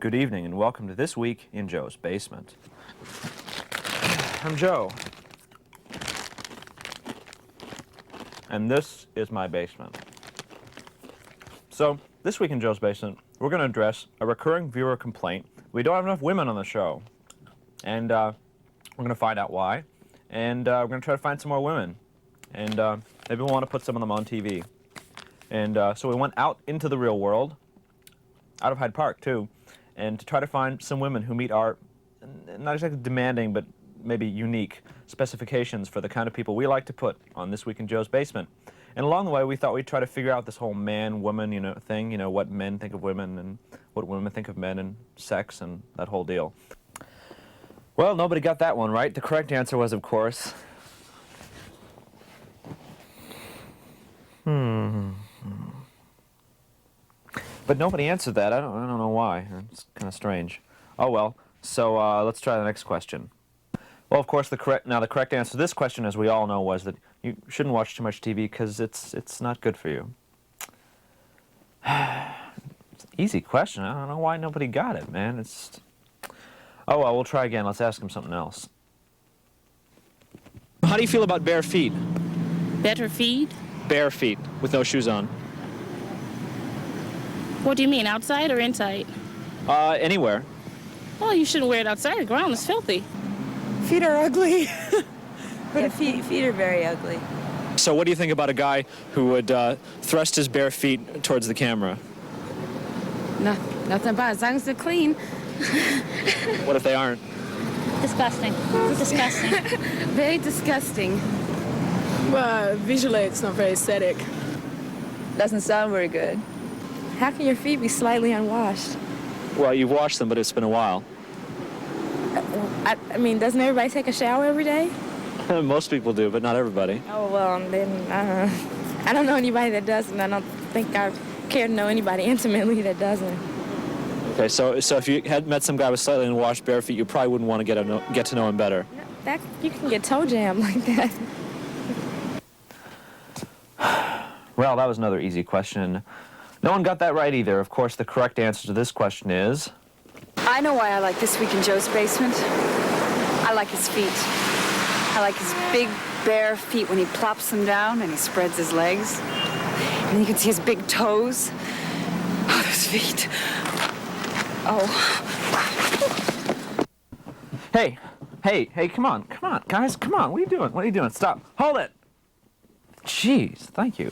Good evening and welcome to This Week in Joe's Basement. I'm Joe. And this is my basement. So, this week in Joe's Basement, we're going to address a recurring viewer complaint. We don't have enough women on the show. And we're going to find out why. And we're going to try to find some more women. And maybe we'll want to put some of them on TV. And so we went out into the real world, out of Hyde Park too, and to try to find some women who meet our, not exactly demanding, but maybe unique specifications for the kind of people we like to put on This Week in Joe's Basement. And along the way, we thought we'd try to figure out this whole man-woman, thing, what men think of women and what women think of men and sex and that whole deal. Well, nobody got that one right. The correct answer was, of course, But nobody answered that. I don't know why. It's kind of strange. Oh well. So let's try the next question. Well, of course, the correct answer to this question, as we all know, was that you shouldn't watch too much TV because it's not good for you. It's an easy question. I don't know why nobody got it, man. Oh well, we'll try again. Let's ask him something else. How do you feel about bare feet? Better feet? Bare feet with no shoes on. What do you mean, outside or inside? Anywhere. Well, you shouldn't wear it outside. The ground is filthy. Feet are ugly. Yeah, feet are very ugly. So what do you think about a guy who would thrust his bare feet towards the camera? Nothing bad, as long as they're clean. What if they aren't? Disgusting. Disgusting. Very disgusting. Well, visually it's not very aesthetic. Doesn't sound very good. How can your feet be slightly unwashed? Well, you've washed them, but it's been a while. I mean, doesn't everybody take a shower every day? Most people do, but not everybody. Oh, well, then, I don't know anybody that doesn't. I don't think I care to know anybody intimately that doesn't. Okay, so if you had met some guy with slightly unwashed bare feet, you probably wouldn't want to get to know him better. You can get toe jammed like that. Well, that was another easy question. No one got that right either. Of course, the correct answer to this question is... I know why I like This Week in Joe's Basement. I like his feet. I like his big, bare feet when he plops them down and he spreads his legs. And you can see his big toes. Oh, those feet. Oh. Hey, come on, guys, come on. What are you doing? Stop. Hold it. Jeez, thank you.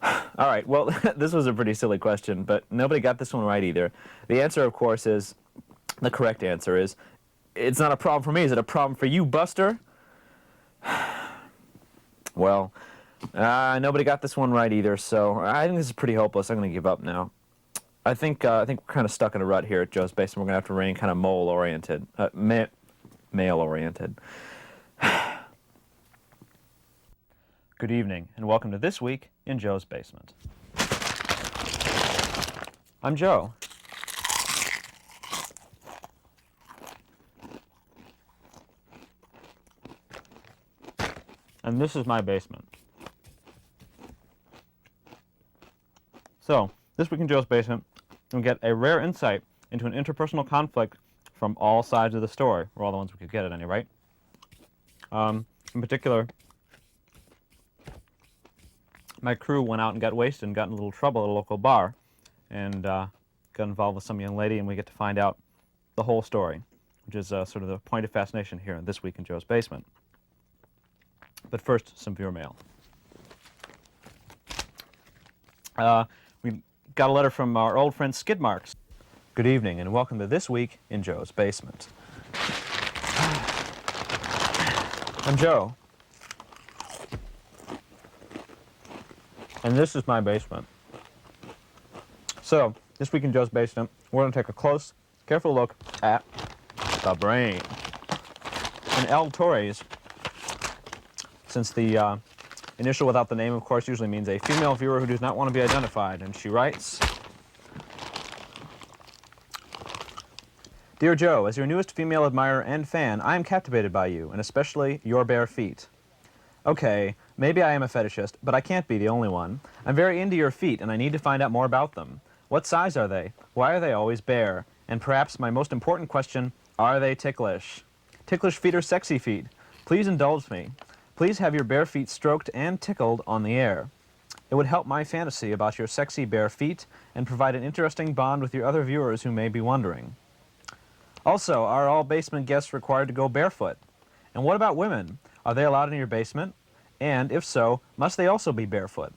All right, well, this was a pretty silly question, but nobody got this one right either. The answer, of course, the correct answer is, it's not a problem for me. Is it a problem for you, Buster? Well, nobody got this one right either, so I think this is pretty hopeless. I'm going to give up now. I think we're kind of stuck in a rut here at Joe's Basement. We're going to have to remain kind of male-oriented. Male-oriented. Good evening, and welcome to This Week in Joe's Basement. I'm Joe. And this is my basement. So, This Week in Joe's Basement, we'll get a rare insight into an interpersonal conflict from all sides of the story, or all the ones we could get at any rate. In particular, my crew went out and got wasted and got in a little trouble at a local bar and got involved with some young lady, and we get to find out the whole story, which is sort of the point of fascination here in This Week in Joe's Basement. But first, some viewer mail. We got a letter from our old friend Skid Marks. Good evening, and welcome to This Week in Joe's Basement. I'm Joe. And this is my basement. So, This Week in Joe's Basement, we're going to take a close, careful look at the brain. And L. Torres, since the initial without the name, of course, usually means a female viewer who does not want to be identified. And she writes, Dear Joe, as your newest female admirer and fan, I am captivated by you, and especially your bare feet. Okay, maybe I am a fetishist, but I can't be the only one. I'm very into your feet, and I need to find out more about them. What size are they? Why are they always bare? And perhaps my most important question, are they ticklish? Ticklish feet or sexy feet? Please indulge me. Please have your bare feet stroked and tickled on the air. It would help my fantasy about your sexy bare feet and provide an interesting bond with your other viewers who may be wondering. Also, are all basement guests required to go barefoot? And what about women? Are they allowed in your basement? And if so, must they also be barefoot?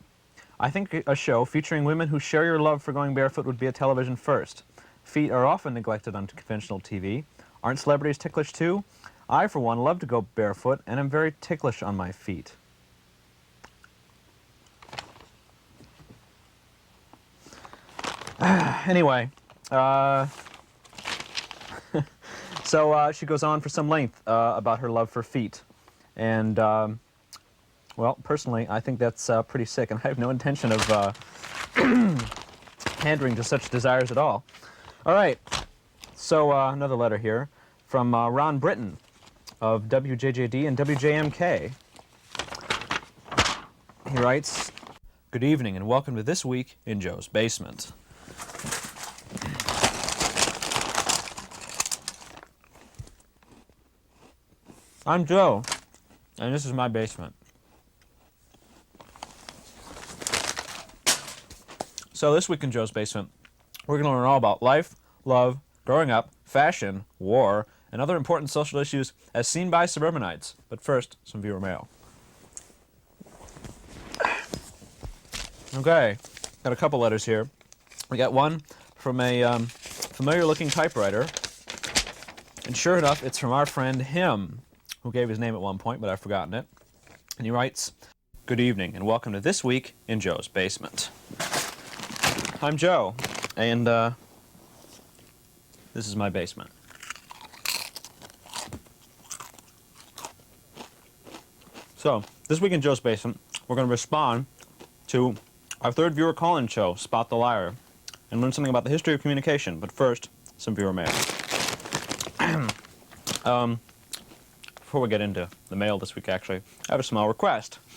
I think a show featuring women who share your love for going barefoot would be a television first. Feet are often neglected on conventional TV. Aren't celebrities ticklish too? I, for one, love to go barefoot, and am very ticklish on my feet. Anyway, so she goes on for some length about her love for feet. And, well, personally, I think that's pretty sick, and I have no intention of pandering to such desires at all. All right, so another letter here from Ron Britton of WJJD and WJMK. He writes, "Good evening and welcome to This Week in Joe's Basement. I'm Joe, and this is my basement. So this week in Joe's Basement, we're going to learn all about life, love, growing up, fashion, war, and other important social issues as seen by suburbanites. But first, some viewer mail. Okay, got a couple letters here. We got one from a familiar-looking typewriter, and sure enough, it's from our friend Him, who gave his name at one point, but I've forgotten it. And he writes, "Good evening, and welcome to This Week in Joe's Basement. I'm Joe, and this is my basement." So, this week in Joe's Basement, we're going to respond to our third viewer call-in show, Spot the Liar, and learn something about the history of communication. But first, some viewer mail. Before we get into the mail this week, actually, I have a small request.